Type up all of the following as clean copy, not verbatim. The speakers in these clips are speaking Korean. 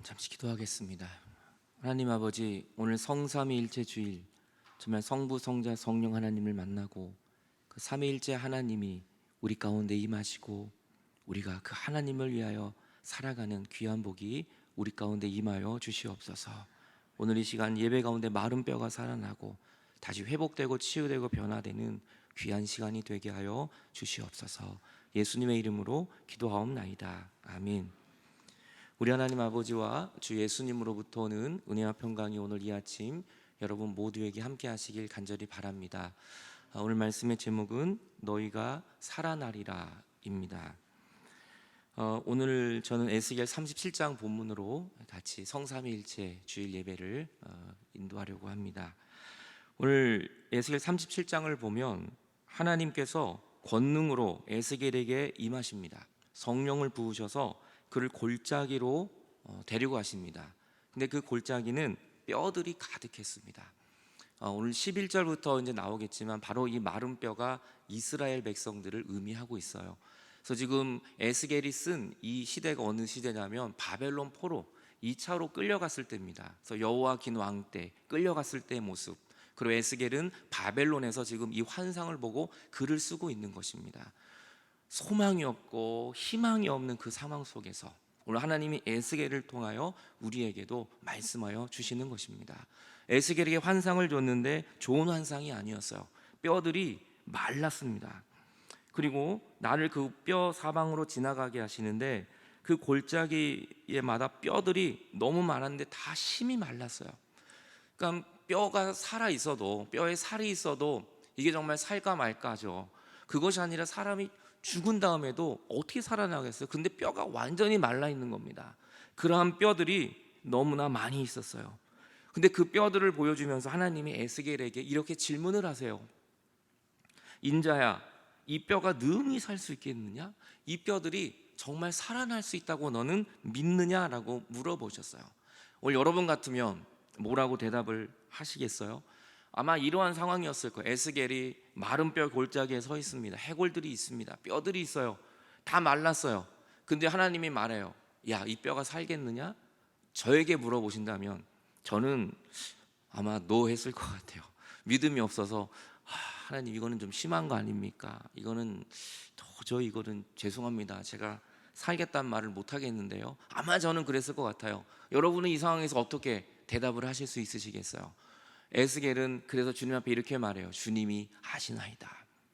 잠시 기도하겠습니다. 하나님 아버지, 오늘 성삼위일체 주일, 정말 성부, 성자, 성령 하나님을 만나고 그 삼위일체 하나님이 우리 가운데 임하시고 우리가 그 하나님을 위하여 살아가는 귀한 복이 우리 가운데 임하여 주시옵소서. 오늘 이 시간 예배 가운데 마른 뼈가 살아나고 다시 회복되고 치유되고 변화되는 귀한 시간이 되게 하여 주시옵소서. 예수님의 이름으로 기도하옵나이다. 아멘. 우리 하나님 아버지와 주 예수님으로부터 오는 은혜와 평강이 오늘 이 아침 여러분 모두에게 함께 하시길 간절히 바랍니다. 오늘 말씀의 제목은 너희가 살아나리라 입니다. 오늘 저는 에스겔 37장 본문으로 같이 성삼위일체 주일 예배를 인도하려고 합니다. 오늘 에스겔 37장을 보면 하나님께서 권능으로 에스겔에게 임하십니다. 성령을 부으셔서 그를 골짜기로 데리고 가십니다. 근데 그 골짜기는 뼈들이 가득했습니다. 오늘 11절부터 이제 나오겠지만 바로 이 마른 뼈가 이스라엘 백성들을 의미하고 있어요. 그래서 지금 에스겔이 쓴 이 시대가 어느 시대냐면 바벨론 포로 2차로 끌려갔을 때입니다. 그래서 여호와긴 왕 때 끌려갔을 때의 모습, 그리고 에스겔은 바벨론에서 지금 이 환상을 보고 글을 쓰고 있는 것입니다. 소망이 없고 희망이 없는 그 상황 속에서 오늘 하나님이 에스겔을 통하여 우리에게도 말씀하여 주시는 것입니다. 에스겔에게 환상을 줬는데 좋은 환상이 아니었어요. 뼈들이 말랐습니다. 그리고 나를 그 뼈 사방으로 지나가게 하시는데 그 골짜기에마다 뼈들이 너무 많았는데 다 심이 말랐어요. 그러니까 뼈가 살아 있어도, 뼈에 살이 있어도 이게 정말 살까 말까죠. 그것이 아니라 사람이 죽은 다음에도 어떻게 살아나겠어요? 근데 뼈가 완전히 말라 있는 겁니다. 그러한 뼈들이 너무나 많이 있었어요. 근데 그 뼈들을 보여주면서 하나님이 에스겔에게 이렇게 질문을 하세요. 인자야, 이 뼈가 능히 살 수 있겠느냐? 이 뼈들이 정말 살아날 수 있다고 너는 믿느냐라고 물어보셨어요. 오늘 여러분 같으면 뭐라고 대답을 하시겠어요? 아마 이러한 상황이었을 거예요. 에스겔이 마른 뼈 골짜기에 서 있습니다. 해골들이 있습니다. 뼈들이 있어요. 다 말랐어요. 근데 하나님이 말해요. 야, 이 뼈가 살겠느냐? 저에게 물어보신다면 저는 아마 노 했을 것 같아요. 믿음이 없어서 하나님 이거는 좀 심한 거 아닙니까? 이거는 도저히 이거는 죄송합니다. 제가 살겠다는 말을 못 하겠는데요. 아마 저는 그랬을 것 같아요. 여러분은 이 상황에서 어떻게 대답을 하실 수 있으시겠어요? 에스겔은 그래서 주님 앞에 이렇게 말해요. 주님이 하시나이다.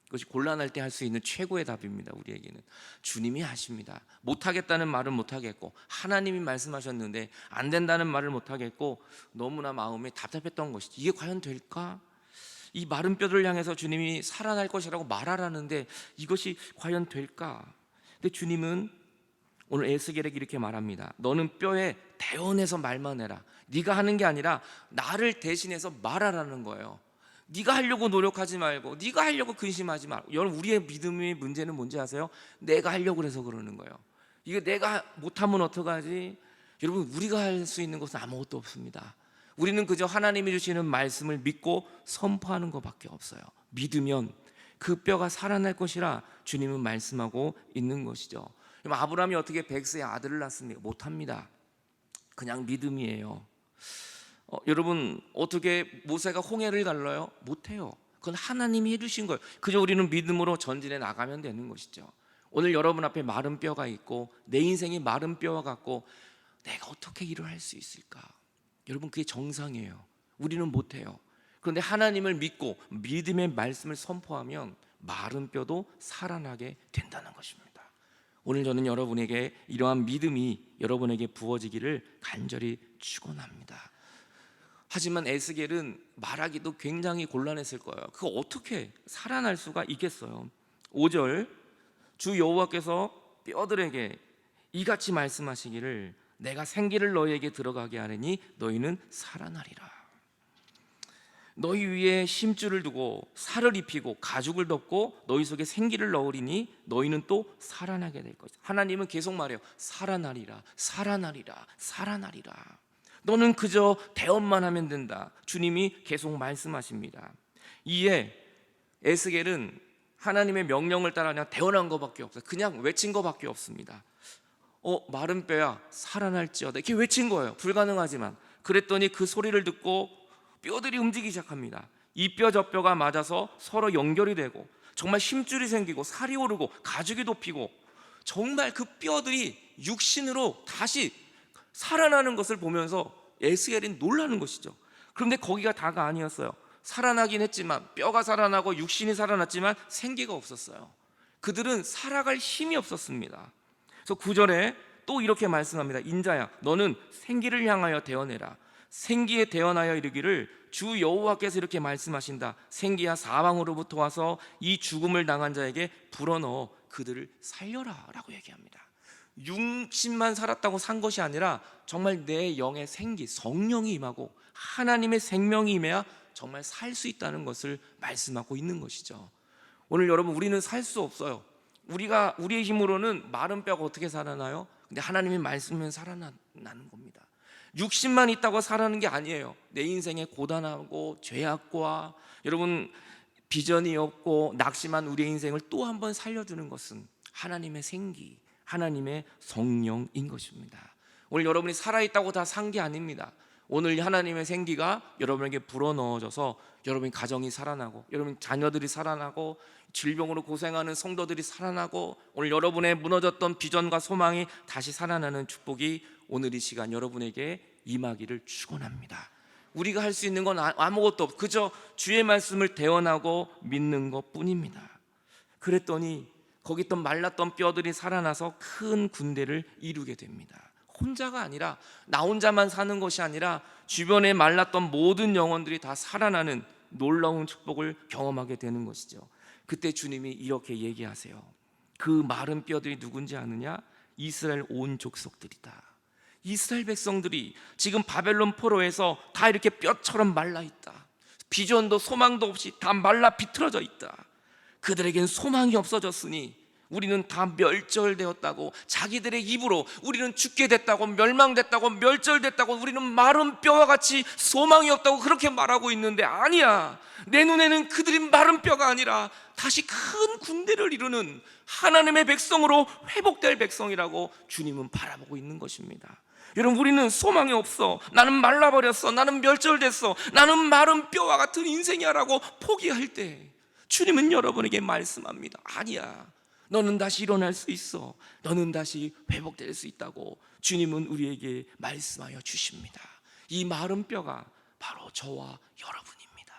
그것이 곤란할 때 할 수 있는 최고의 답입니다. 우리에게는 주님이 하십니다. 못하겠다는 말은 못하겠고 하나님이 말씀하셨는데 안 된다는 말을 못하겠고 너무나 마음에 답답했던 것이지. 이게 과연 될까? 이 마른 뼈를 향해서 주님이 살아날 것이라고 말하라는데 이것이 과연 될까? 근데 주님은 오늘 에스겔에게 이렇게 말합니다. 너는 뼈에 대언해서 말만 해라. 네가 하는 게 아니라 나를 대신해서 말하라는 거예요. 네가 하려고 노력하지 말고, 네가 하려고 근심하지 말고. 여러분, 우리의 믿음의 문제는 뭔지 아세요? 내가 하려고 해서 그러는 거예요. 이거 내가 못하면 어떡하지? 여러분, 우리가 할 수 있는 것은 아무것도 없습니다. 우리는 그저 하나님이 주시는 말씀을 믿고 선포하는 것밖에 없어요. 믿으면 그 뼈가 살아날 것이라 주님은 말씀하고 있는 것이죠. 아브라함이 어떻게 100세의 아들을 낳습니까? 못합니다. 그냥 믿음이에요. 여러분, 어떻게 모세가 홍해를 갈라요? 못해요. 그건 하나님이 해주신 거예요. 그저 우리는 믿음으로 전진해 나가면 되는 것이죠. 오늘 여러분 앞에 마른 뼈가 있고 내 인생이 마른 뼈와 같고 내가 어떻게 일을 할 수 있을까? 여러분, 그게 정상이에요. 우리는 못해요. 그런데 하나님을 믿고 믿음의 말씀을 선포하면 마른 뼈도 살아나게 된다는 것입니다. 오늘 저는 여러분에게 이러한 믿음이 여러분에게 부어지기를 간절히 축원합니다. 하지만 에스겔은 말하기도 굉장히 곤란했을 거예요. 그거 어떻게 살아날 수가 있겠어요? 5절, 주 여호와께서 뼈들에게 이같이 말씀하시기를 내가 생기를 너희에게 들어가게 하리니 너희는 살아나리라. 너희 위에 심줄을 두고 살을 입히고 가죽을 덮고 너희 속에 생기를 넣으리니 너희는 또 살아나게 될 것이다. 하나님은 계속 말해요. 살아나리라, 살아나리라, 살아나리라. 너는 그저 대언만 하면 된다. 주님이 계속 말씀하십니다. 이에 에스겔은 하나님의 명령을 따라 그냥 대언한 것밖에 없어요. 그냥 외친 것밖에 없습니다. 마른 뼈야 살아날지어다 이렇게 외친 거예요. 불가능하지만. 그랬더니 그 소리를 듣고 뼈들이 움직이기 시작합니다. 이 뼈 저 뼈가 맞아서 서로 연결이 되고 정말 힘줄이 생기고 살이 오르고 가죽이 돋히고 정말 그 뼈들이 육신으로 다시 살아나는 것을 보면서 에스겔이 놀라는 것이죠. 그런데 거기가 다가 아니었어요. 살아나긴 했지만, 뼈가 살아나고 육신이 살아났지만 생기가 없었어요. 그들은 살아갈 힘이 없었습니다. 그래서 9절에 또 이렇게 말씀합니다. 인자야, 너는 생기를 향하여 대언해라. 생기에 대언하여 이르기를 주 여호와께서 이렇게 말씀하신다. 생기야, 사방으로부터 와서 이 죽음을 당한 자에게 불어넣어 그들을 살려라 라고 얘기합니다. 육신만 살았다고 산 것이 아니라 정말 내 영의 생기, 성령이 임하고 하나님의 생명이 임해야 정말 살 수 있다는 것을 말씀하고 있는 것이죠. 오늘 여러분, 우리는 살 수 없어요. 우리의 힘으로는 마른 뼈가 어떻게 살아나요? 근데 하나님의 말씀은 살아나는 겁니다. 육신만 있다고 살아나는 게 아니에요. 내 인생에 고단하고 죄악과 여러분 비전이 없고 낙심한 우리의 인생을 또 한 번 살려주는 것은 하나님의 생기, 하나님의 성령인 것입니다. 오늘 여러분이 살아있다고 다 산 게 아닙니다. 오늘 하나님의 생기가 여러분에게 불어넣어져서 여러분 가정이 살아나고 여러분 자녀들이 살아나고 질병으로 고생하는 성도들이 살아나고 오늘 여러분의 무너졌던 비전과 소망이 다시 살아나는 축복이 오늘 이 시간 여러분에게 임하기를 축원합니다. 우리가 할 수 있는 건 아무것도 없고 그저 주의 말씀을 대언하고 믿는 것뿐입니다. 그랬더니 거기 있던 말랐던 뼈들이 살아나서 큰 군대를 이루게 됩니다. 혼자가 아니라 나 혼자만 사는 것이 아니라 주변에 말랐던 모든 영혼들이 다 살아나는 놀라운 축복을 경험하게 되는 것이죠. 그때 주님이 이렇게 얘기하세요. 그 마른 뼈들이 누군지 아느냐? 이스라엘 온 족속들이다. 이스라엘 백성들이 지금 바벨론 포로에서 다 이렇게 뼈처럼 말라 있다. 비전도 소망도 없이 다 말라 비틀어져 있다. 그들에겐 소망이 없어졌으니 우리는 다 멸절되었다고 자기들의 입으로 우리는 죽게 됐다고 멸망됐다고 멸절됐다고 우리는 마른 뼈와 같이 소망이 없다고 그렇게 말하고 있는데 아니야. 내 눈에는 그들이 마른 뼈가 아니라 다시 큰 군대를 이루는 하나님의 백성으로 회복될 백성이라고 주님은 바라보고 있는 것입니다. 여러분, 우리는 소망이 없어, 나는 말라버렸어, 나는 멸절됐어, 나는 마른 뼈와 같은 인생이야 라고 포기할 때 주님은 여러분에게 말씀합니다. 아니야, 너는 다시 일어날 수 있어. 너는 다시 회복될 수 있다고 주님은 우리에게 말씀하여 주십니다. 이 마른 뼈가 바로 저와 여러분입니다.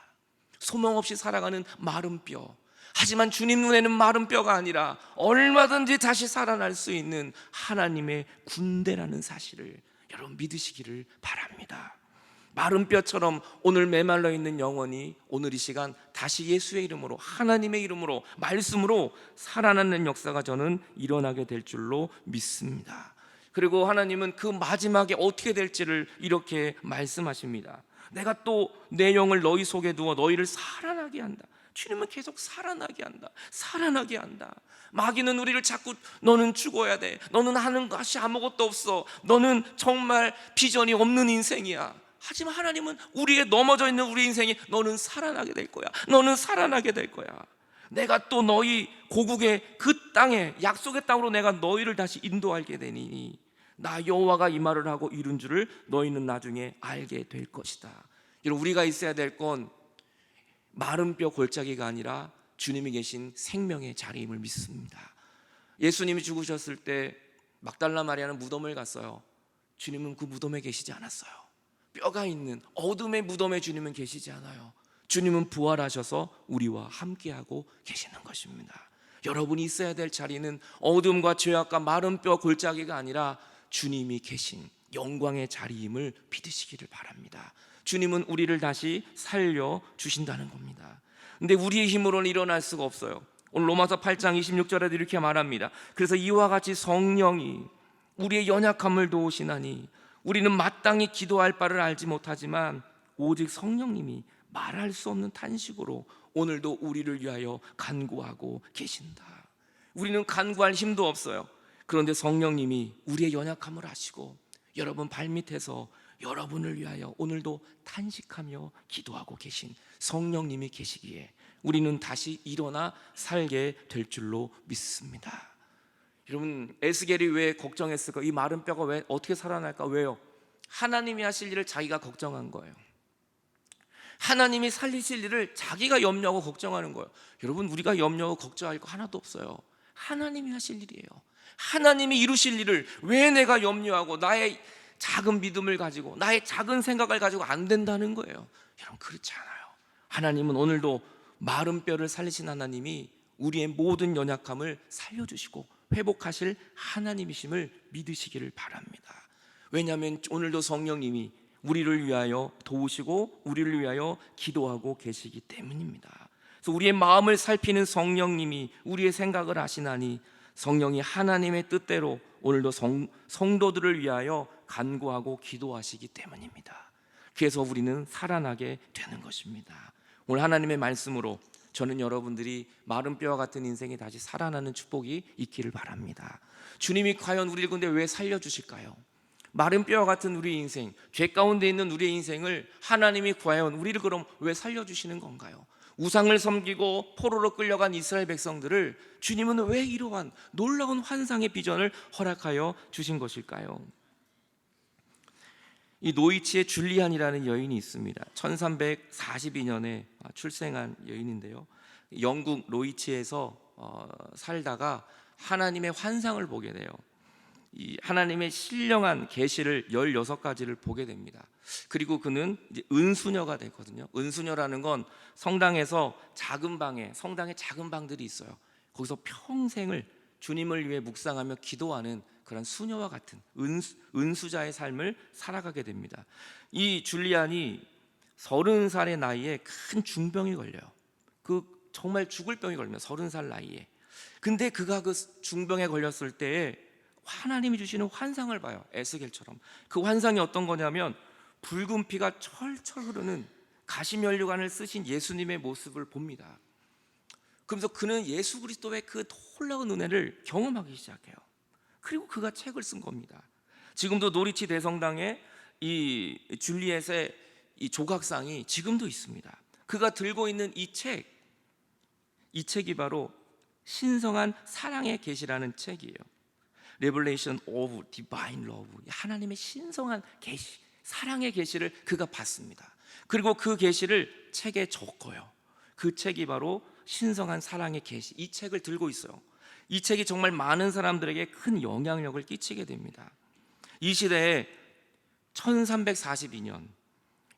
소망 없이 살아가는 마른 뼈. 하지만 주님 눈에는 마른 뼈가 아니라 얼마든지 다시 살아날 수 있는 하나님의 군대라는 사실을 여러분 믿으시기를 바랍니다. 마른 뼈처럼 오늘 메말라 있는 영혼이 오늘 이 시간 다시 예수의 이름으로, 하나님의 이름으로, 말씀으로 살아나는 역사가 저는 일어나게 될 줄로 믿습니다. 그리고 하나님은 그 마지막에 어떻게 될지를 이렇게 말씀하십니다. 내가 또 내 영을 너희 속에 두어 너희를 살아나게 한다. 주님은 계속 살아나게 한다. 살아나게 한다. 마귀는 우리를 자꾸 너는 죽어야 돼, 너는 하는 것이 아무것도 없어, 너는 정말 비전이 없는 인생이야. 하지만 하나님은 우리의 넘어져 있는 우리 인생이 너는 살아나게 될 거야. 너는 살아나게 될 거야. 내가 또 너희 고국의 그 땅에 약속의 땅으로 내가 너희를 다시 인도하게 되니 나 여호와가 이 말을 하고 이룬 줄을 너희는 나중에 알게 될 것이다. 여러분, 우리가 있어야 될 건 마른 뼈 골짜기가 아니라 주님이 계신 생명의 자리임을 믿습니다. 예수님이 죽으셨을 때 막달라 마리아는 무덤을 갔어요. 주님은 그 무덤에 계시지 않았어요. 뼈가 있는 어둠의 무덤에 주님은 계시지 않아요. 주님은 부활하셔서 우리와 함께하고 계시는 것입니다. 여러분이 있어야 될 자리는 어둠과 죄악과 마른 뼈 골짜기가 아니라 주님이 계신 영광의 자리임을 믿으시기를 바랍니다. 주님은 우리를 다시 살려주신다는 겁니다. 근데 우리의 힘으로는 일어날 수가 없어요. 오늘 로마서 8장 26절에도 이렇게 말합니다. 그래서 이와 같이 성령이 우리의 연약함을 도우시나니 우리는 마땅히 기도할 바를 알지 못하지만 오직 성령님이 말할 수 없는 탄식으로 오늘도 우리를 위하여 간구하고 계신다. 우리는 간구할 힘도 없어요. 그런데 성령님이 우리의 연약함을 아시고 여러분 발밑에서 여러분을 위하여 오늘도 탄식하며 기도하고 계신 성령님이 계시기에 우리는 다시 일어나 살게 될 줄로 믿습니다. 여러분, 에스겔이 왜 걱정했을까? 이 마른 뼈가 왜 어떻게 살아날까? 왜요? 하나님이 하실 일을 자기가 걱정한 거예요. 하나님이 살리실 일을 자기가 염려하고 걱정하는 거예요. 여러분, 우리가 염려하고 걱정할 거 하나도 없어요. 하나님이 하실 일이에요. 하나님이 이루실 일을 왜 내가 염려하고 나의 작은 믿음을 가지고 나의 작은 생각을 가지고 안 된다는 거예요. 여러분, 그렇지 않아요. 하나님은 오늘도 마른 뼈를 살리신 하나님이 우리의 모든 연약함을 살려주시고 회복하실 하나님이심을 믿으시기를 바랍니다. 왜냐하면 오늘도 성령님이 우리를 위하여 도우시고 우리를 위하여 기도하고 계시기 때문입니다. 그래서 우리의 마음을 살피는 성령님이 우리의 생각을 아시나니 성령이 하나님의 뜻대로 오늘도 성도들을 위하여 간구하고 기도하시기 때문입니다. 그래서 우리는 살아나게 되는 것입니다. 오늘 하나님의 말씀으로 저는 여러분들이 마른 뼈와 같은 인생이 다시 살아나는 축복이 있기를 바랍니다. 주님이 과연 우리를 근데 왜 살려주실까요? 마른 뼈와 같은 우리 인생, 죄 가운데 있는 우리의 인생을 하나님이 과연 우리를 그럼 왜 살려주시는 건가요? 우상을 섬기고 포로로 끌려간 이스라엘 백성들을 주님은 왜 이러한 놀라운 환상의 비전을 허락하여 주신 것일까요? 이 노이치의 줄리안이라는 여인이 있습니다. 1342년에 출생한 여인인데요, 영국 노이치에서 살다가 하나님의 환상을 보게 돼요. 이 하나님의 신령한 계시를 16가지를 보게 됩니다. 그리고 그는 이제 은수녀가 되거든요. 은수녀라는 건 성당에서 작은 방에, 성당에 작은 방들이 있어요. 거기서 평생을 주님을 위해 묵상하며 기도하는 그런 수녀와 같은 은수자의 삶을 살아가게 됩니다. 이 줄리안이 30살의 나이에 큰 중병이 걸려요. 그 정말 죽을 병이 걸리면 30살 나이에. 근데 그가 그 중병에 걸렸을 때에 하나님이 주시는 환상을 봐요. 에스겔처럼. 그 환상이 어떤 거냐면 붉은 피가 철철 흐르는 가시면류관을 쓰신 예수님의 모습을 봅니다. 그러면서 그는 예수 그리스도의 그 놀라운 은혜를 경험하기 시작해요. 그리고 그가 책을 쓴 겁니다. 지금도 노리치 대성당에 이 줄리엣의 이 조각상이 지금도 있습니다. 그가 들고 있는 이 책이 바로 신성한 사랑의 계시라는 책이에요. Revelation of Divine Love, 하나님의 신성한 계시, 사랑의 계시를 그가 봤습니다. 그리고 그 계시를 책에 적어요. 그 책이 바로 신성한 사랑의 계시. 이 책을 들고 있어요. 이 책이 정말 많은 사람들에게 큰 영향력을 끼치게 됩니다. 이 시대에 1342년,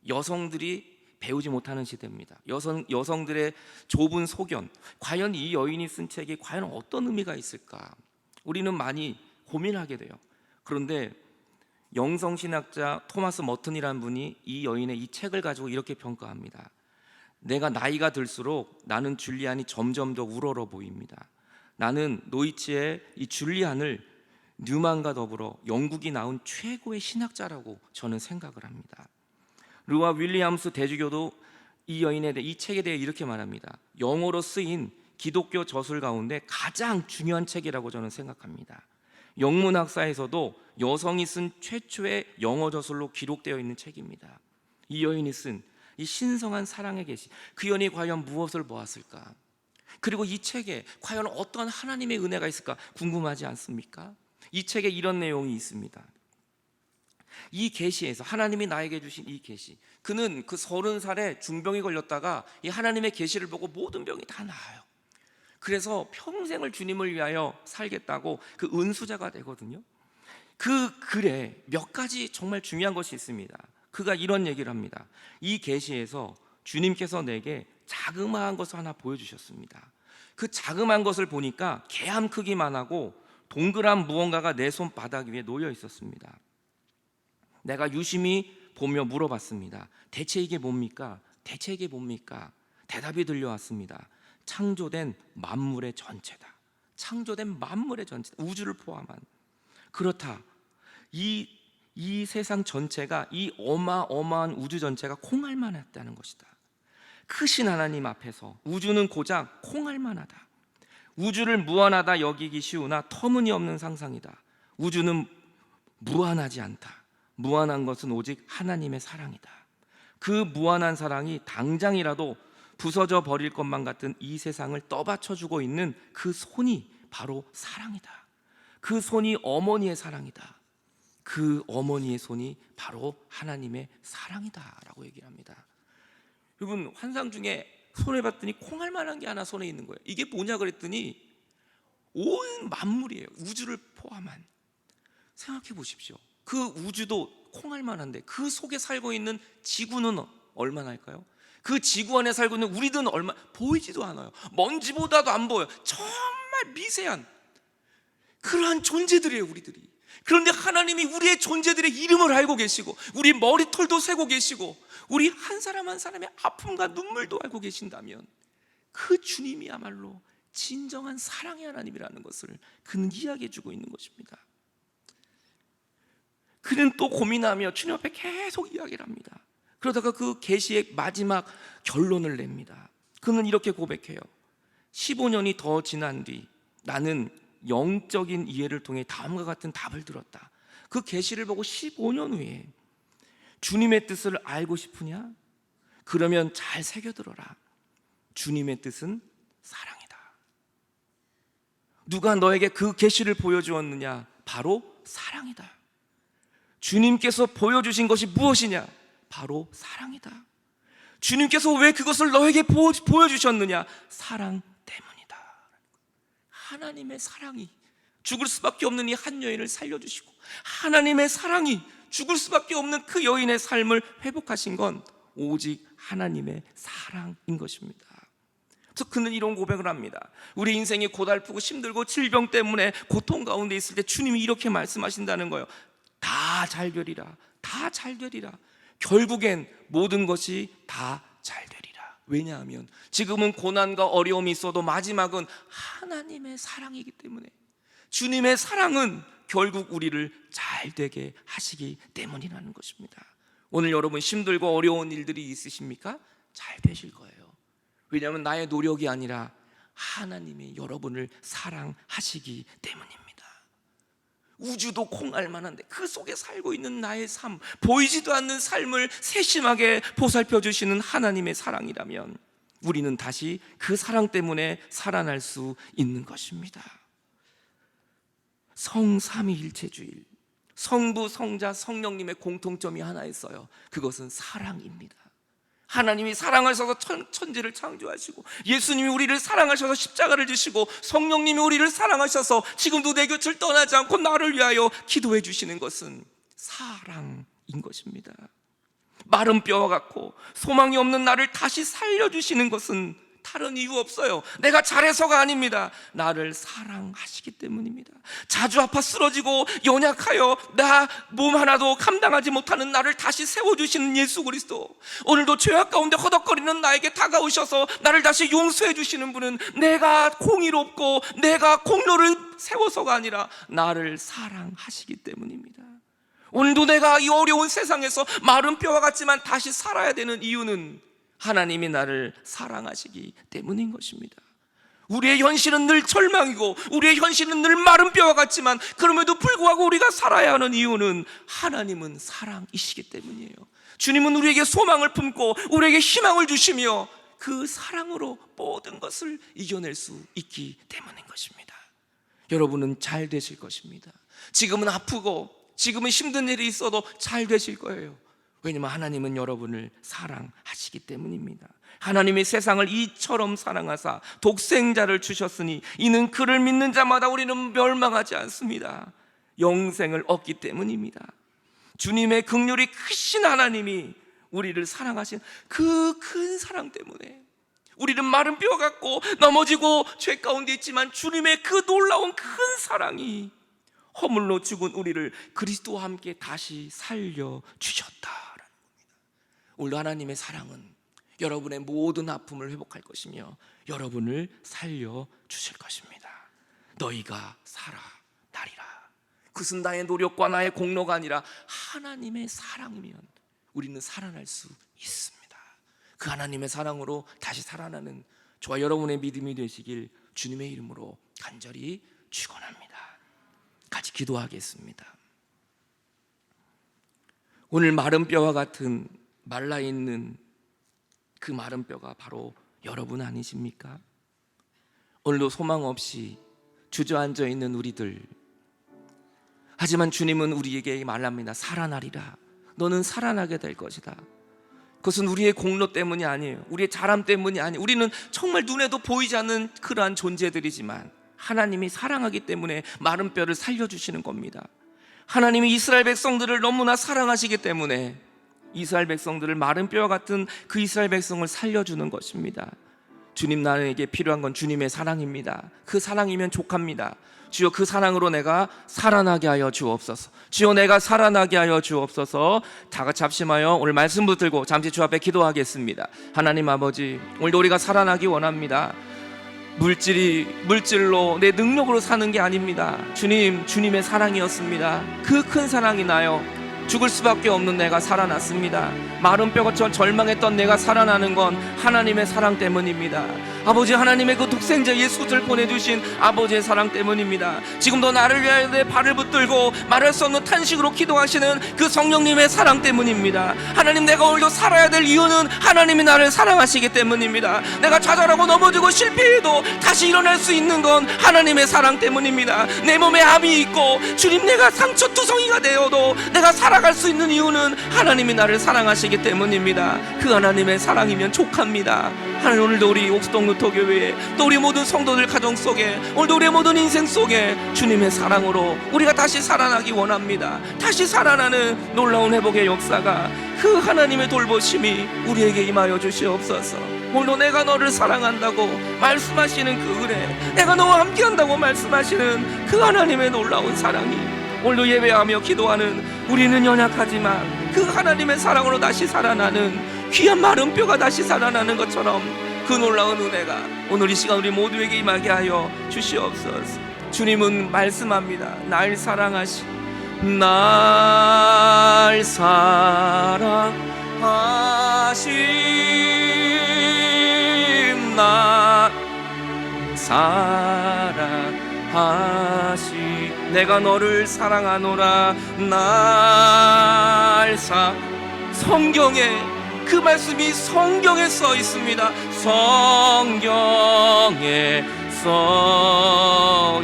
여성들이 배우지 못하는 시대입니다. 여성들의 좁은 소견, 과연 이 여인이 쓴 책이 과연 어떤 의미가 있을까? 우리는 많이 고민하게 돼요. 그런데 영성신학자 토마스 머튼이라는 분이 이 여인의 이 책을 가지고 이렇게 평가합니다. 내가 나이가 들수록 나는 줄리안이 점점 더 우러러 보입니다. 나는 노이치의 이 줄리안을 뉴만과 더불어 영국이 낳은 최고의 신학자라고 저는 생각을 합니다. 르와 윌리엄스 대주교도 이 여인에 대해, 이 책에 대해 이렇게 말합니다. 영어로 쓰인 기독교 저술 가운데 가장 중요한 책이라고 저는 생각합니다. 영문학사에서도 여성이 쓴 최초의 영어 저술로 기록되어 있는 책입니다. 이 여인이 쓴 이 신성한 사랑의 계시, 그 여인이 과연 무엇을 보았을까? 그리고 이 책에 과연 어떤 하나님의 은혜가 있을까 궁금하지 않습니까? 이 책에 이런 내용이 있습니다. 이 계시에서 하나님이 나에게 주신 이 계시, 그는 그 30살에 중병이 걸렸다가 이 하나님의 계시를 보고 모든 병이 다 나아요. 그래서 평생을 주님을 위하여 살겠다고 그 은수자가 되거든요. 그 글에 몇 가지 정말 중요한 것이 있습니다. 그가 이런 얘기를 합니다. 이 계시에서 주님께서 내게 자그마한 것을 하나 보여주셨습니다. 그 자그마한 것을 보니까 개암 크기만 하고 동그란 무언가가 내 손바닥 위에 놓여 있었습니다. 내가 유심히 보며 물어봤습니다. 대체 이게 뭡니까? 대체 이게 뭡니까? 대답이 들려왔습니다. 창조된 만물의 전체다. 창조된 만물의 전체다. 우주를 포함한. 그렇다. 이 세상 전체가, 이 어마어마한 우주 전체가 콩알만 했다는 것이다. 크신 하나님 앞에서 우주는 고작 콩알만 하다. 우주를 무한하다 여기기 쉬우나 터무니없는 상상이다. 우주는 무한하지 않다. 무한한 것은 오직 하나님의 사랑이다. 그 무한한 사랑이 당장이라도 부서져 버릴 것만 같은 이 세상을 떠받쳐주고 있는 그 손이 바로 사랑이다. 그 손이 어머니의 사랑이다. 그 어머니의 손이 바로 하나님의 사랑이다 라고 얘기를 합니다. 여러분, 환상 중에 손에 봤더니 콩알만한 게 하나 손에 있는 거예요. 이게 뭐냐 그랬더니 온 만물이에요. 우주를 포함한. 생각해 보십시오. 그 우주도 콩알만한데 그 속에 살고 있는 지구는 얼마나 할까요? 그 지구 안에 살고 있는 우리들은 얼마 보이지도 않아요. 먼지보다도 안 보여요. 정말 미세한 그러한 존재들이에요, 우리들이. 그런데 하나님이 우리의 존재들의 이름을 알고 계시고, 우리 머리털도 세고 계시고, 우리 한 사람 한 사람의 아픔과 눈물도 알고 계신다면 그 주님이야말로 진정한 사랑의 하나님이라는 것을 그는 이야기해 주고 있는 것입니다. 그는 또 고민하며 주님 앞에 계속 이야기를 합니다. 그러다가 그 계시의 마지막 결론을 냅니다. 그는 이렇게 고백해요. 15년이 더 지난 뒤 나는 영적인 이해를 통해 다음과 같은 답을 들었다. 그 계시를 보고 15년 후에 주님의 뜻을 알고 싶으냐? 그러면 잘 새겨들어라. 주님의 뜻은 사랑이다. 누가 너에게 그 계시를 보여주었느냐? 바로 사랑이다. 주님께서 보여주신 것이 무엇이냐? 바로 사랑이다. 주님께서 왜 그것을 너에게 보여주셨느냐? 사랑 때문이다. 하나님의 사랑이 죽을 수밖에 없는 이 한 여인을 살려주시고, 하나님의 사랑이 죽을 수밖에 없는 그 여인의 삶을 회복하신 건 오직 하나님의 사랑인 것입니다. 그래서 그는 이런 고백을 합니다. 우리 인생이 고달프고 힘들고 질병 때문에 고통 가운데 있을 때 주님이 이렇게 말씀하신다는 거예요. 다 잘 되리라. 다 잘 되리라. 결국엔 모든 것이 다 잘 되리라. 왜냐하면 지금은 고난과 어려움이 있어도 마지막은 하나님의 사랑이기 때문에, 주님의 사랑은 결국 우리를 잘 되게 하시기 때문이라는 것입니다. 오늘 여러분 힘들고 어려운 일들이 있으십니까? 잘 되실 거예요. 왜냐하면 나의 노력이 아니라 하나님이 여러분을 사랑하시기 때문입니다. 우주도 콩알만한데 그 속에 살고 있는 나의 삶, 보이지도 않는 삶을 세심하게 보살펴 주시는 하나님의 사랑이라면 우리는 다시 그 사랑 때문에 살아날 수 있는 것입니다. 성삼위일체주일, 성부, 성자, 성령님의 공통점이 하나 있어요. 그것은 사랑입니다. 하나님이 사랑하셔서 천지를 창조하시고, 예수님이 우리를 사랑하셔서 십자가를 지시고, 성령님이 우리를 사랑하셔서 지금도 내 곁을 떠나지 않고 나를 위하여 기도해 주시는 것은 사랑인 것입니다. 마른 뼈와 같고 소망이 없는 나를 다시 살려주시는 것은 다른 이유 없어요. 내가 잘해서가 아닙니다. 나를 사랑하시기 때문입니다. 자주 아파 쓰러지고 연약하여 나 몸 하나도 감당하지 못하는 나를 다시 세워주시는 예수 그리스도, 오늘도 죄악 가운데 허덕거리는 나에게 다가오셔서 나를 다시 용서해 주시는 분은 내가 공의롭고 내가 공로를 세워서가 아니라 나를 사랑하시기 때문입니다. 오늘도 내가 이 어려운 세상에서 마른 뼈와 같지만 다시 살아야 되는 이유는 하나님이 나를 사랑하시기 때문인 것입니다. 우리의 현실은 늘 절망이고 우리의 현실은 늘 마른 뼈와 같지만 그럼에도 불구하고 우리가 살아야 하는 이유는 하나님은 사랑이시기 때문이에요. 주님은 우리에게 소망을 품고 우리에게 희망을 주시며 그 사랑으로 모든 것을 이겨낼 수 있기 때문인 것입니다. 여러분은 잘 되실 것입니다. 지금은 아프고 지금은 힘든 일이 있어도 잘 되실 거예요. 왜냐하면 하나님은 여러분을 사랑하시기 때문입니다. 하나님이 세상을 이처럼 사랑하사 독생자를 주셨으니 이는 그를 믿는 자마다 우리는 멸망하지 않습니다. 영생을 얻기 때문입니다. 주님의 긍휼이 크신 하나님이 우리를 사랑하신 그 큰 사랑 때문에 우리는 마른 뼈 같고 넘어지고 죄 가운데 있지만 주님의 그 놀라운 큰 사랑이 허물로 죽은 우리를 그리스도와 함께 다시 살려주셨다라는 겁니다. 오늘 하나님의 사랑은 여러분의 모든 아픔을 회복할 것이며 여러분을 살려주실 것입니다. 너희가 살아나리라. 그것은 나의 노력과 나의 공로가 아니라 하나님의 사랑이면 우리는 살아날 수 있습니다. 그 하나님의 사랑으로 다시 살아나는 저와 여러분의 믿음이 되시길 주님의 이름으로 간절히 축원합니다. 같이 기도하겠습니다. 오늘 마른 뼈와 같은 말라있는 그 마른 뼈가 바로 여러분 아니십니까? 오늘도 소망 없이 주저앉아 있는 우리들, 하지만 주님은 우리에게 말합니다. 살아나리라. 너는 살아나게 될 것이다. 그것은 우리의 공로 때문이 아니에요. 우리의 잘함 때문이 아니에요. 우리는 정말 눈에도 보이지 않는 그러한 존재들이지만 하나님이 사랑하기 때문에 마른 뼈를 살려주시는 겁니다. 하나님이 이스라엘 백성들을 너무나 사랑하시기 때문에 이스라엘 백성들을 마른 뼈와 같은 그 이스라엘 백성을 살려주는 것입니다. 주님, 나에게 필요한 건 주님의 사랑입니다. 그 사랑이면 족합니다. 주여, 그 사랑으로 내가 살아나게 하여 주옵소서. 주여, 내가 살아나게 하여 주옵소서. 다 같이 합심하여 오늘 말씀 붙들고 잠시 주 앞에 기도하겠습니다. 하나님 아버지, 오늘도 우리가 살아나기 원합니다. 물질로 내 능력으로 사는 게 아닙니다. 주님, 주님의 사랑이었습니다. 그 큰 사랑이 나요. 죽을 수밖에 없는 내가 살아났습니다. 마른 뼈처럼 절망했던 내가 살아나는 건 하나님의 사랑 때문입니다. 아버지, 하나님의 그 독생자 예수 그리스도를 보내주신 아버지의 사랑 때문입니다. 지금도 나를 위하여 내 발을 붙들고 말할 수 없는 탄식으로 기도하시는 그 성령님의 사랑 때문입니다. 하나님, 내가 오늘도 살아야 될 이유는 하나님이 나를 사랑하시기 때문입니다. 내가 좌절하고 넘어지고 실패해도 다시 일어날 수 있는 건 하나님의 사랑 때문입니다. 내 몸에 암이 있고 주님, 내가 상처투성이가 되어도 내가 살아갈 수 있는 이유는 하나님이 나를 사랑하시기 때문입니다. 그 하나님의 사랑이면 족합니다. 하나님, 오늘도 우리 옥수동 루터교회에 또 우리 모든 성도들 가정 속에 오늘도 우리의 모든 인생 속에 주님의 사랑으로 우리가 다시 살아나기 원합니다. 다시 살아나는 놀라운 회복의 역사가, 그 하나님의 돌보심이 우리에게 임하여 주시옵소서. 오늘도 내가 너를 사랑한다고 말씀하시는 그 은혜, 내가 너와 함께한다고 말씀하시는 그 하나님의 놀라운 사랑이 오늘도 예배하며 기도하는 우리는 연약하지만 그 하나님의 사랑으로 다시 살아나는 귀한 마른 뼈가 다시 살아나는 것처럼 그 놀라운 은혜가 오늘 이 시간 우리 모두에게 임하게 하여 주시옵소서. 주님은 말씀합니다. 날 사랑하시, 날 사랑하심, 날 사랑하시, 내가 너를 사랑하노라. 날 성경에 그 말씀이 성경에 써 있습니다. 성경에 써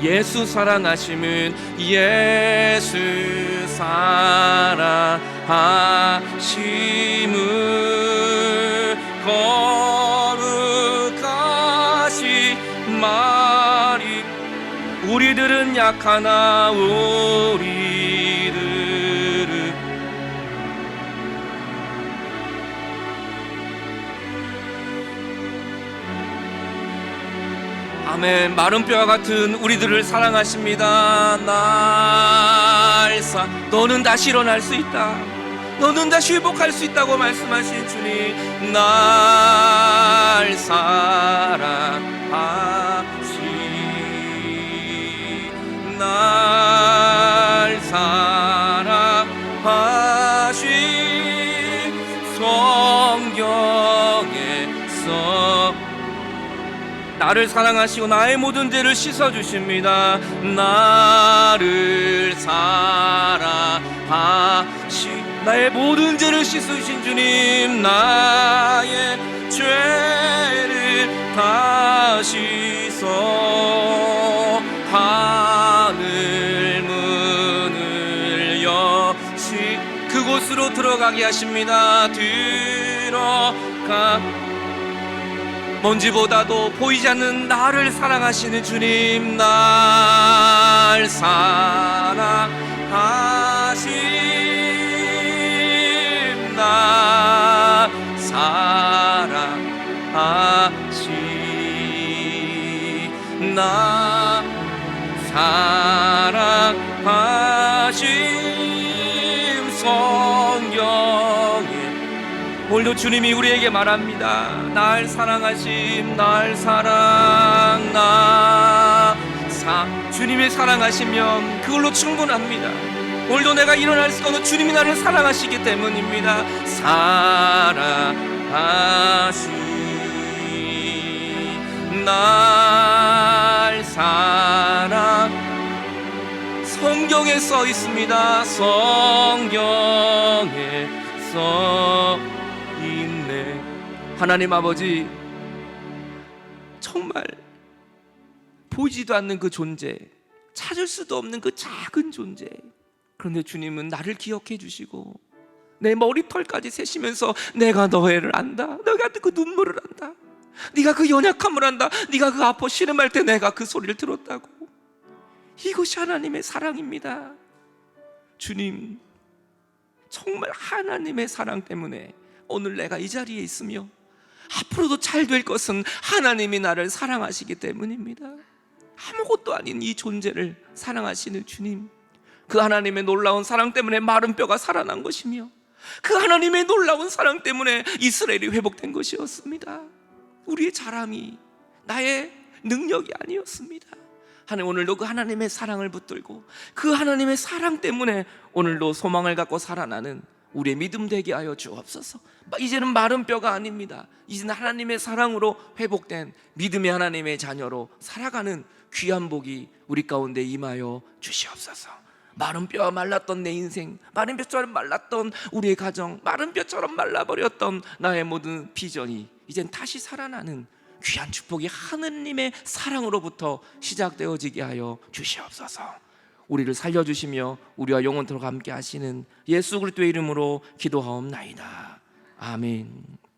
예수 사랑하심은 예수 사랑하심은 거룩하시 말이 우리들은 약하나 아멘. 마른 뼈와 같은 우리들을 사랑하십니다. 너는 다시 일어날 수 있다. 너는 다시 회복할 수 있다고 말씀하신 주님, 날 사랑하시, 날 사랑하시, 성경에서 나를 사랑하시고 나의 모든 죄를 씻어주십니다. 나를 사랑하시, 나의 모든 죄를 씻으신 주님, 나의 죄를 다 씻어 하늘 문을 여시 그곳으로 들어가게 하십니다. 들어가 먼지보다도 보이지 않는 나를 사랑하시는 주님, 날 사랑하심, 날 사랑하심, 날 사랑하심, 성경에 오늘도 주님이 우리에게 말합니다. 날 사랑하심, 날 주님이 사랑하시면 그걸로 충분합니다. 오늘도 내가 일어날 수 없는 주님이 나를 사랑하시기 때문입니다. 사랑하시, 날 사랑, 성경에 써 있습니다. 성경에 써 있네. 하나님 아버지, 정말 보이지도 않는 그 존재, 찾을 수도 없는 그 작은 존재. 그런데 주님은 나를 기억해 주시고 내 머리털까지 세시면서 내가 너희를 안다. 너가 그 눈물을 안다. 네가 그 연약함을 안다. 네가 그 아파 씨름할 때 내가 그 소리를 들었다고. 이것이 하나님의 사랑입니다. 주님, 정말 하나님의 사랑 때문에 오늘 내가 이 자리에 있으며 앞으로도 잘 될 것은 하나님이 나를 사랑하시기 때문입니다. 아무것도 아닌 이 존재를 사랑하시는 주님, 그 하나님의 놀라운 사랑 때문에 마른 뼈가 살아난 것이며 그 하나님의 놀라운 사랑 때문에 이스라엘이 회복된 것이었습니다. 우리의 자랑이, 나의 능력이 아니었습니다. 하나님, 오늘도 그 하나님의 사랑을 붙들고 그 하나님의 사랑 때문에 오늘도 소망을 갖고 살아나는 우리의 믿음 되게 하여 주옵소서. 이제는 마른 뼈가 아닙니다. 이제는 하나님의 사랑으로 회복된 믿음의 하나님의 자녀로 살아가는 귀한 복이 우리 가운데 임하여 주시옵소서. 마른 뼈 말랐던 내 인생, 마른 뼈처럼 말랐던 우리의 가정, 마른 뼈처럼 말라버렸던 나의 모든 비전이 이젠 다시 살아나는 귀한 축복이 하느님의 사랑으로부터 시작되어지게 하여 주시옵소서. 우리를 살려주시며 우리와 영원토록 함께 하시는 예수 그리스도의 이름으로 기도하옵나이다. 아멘.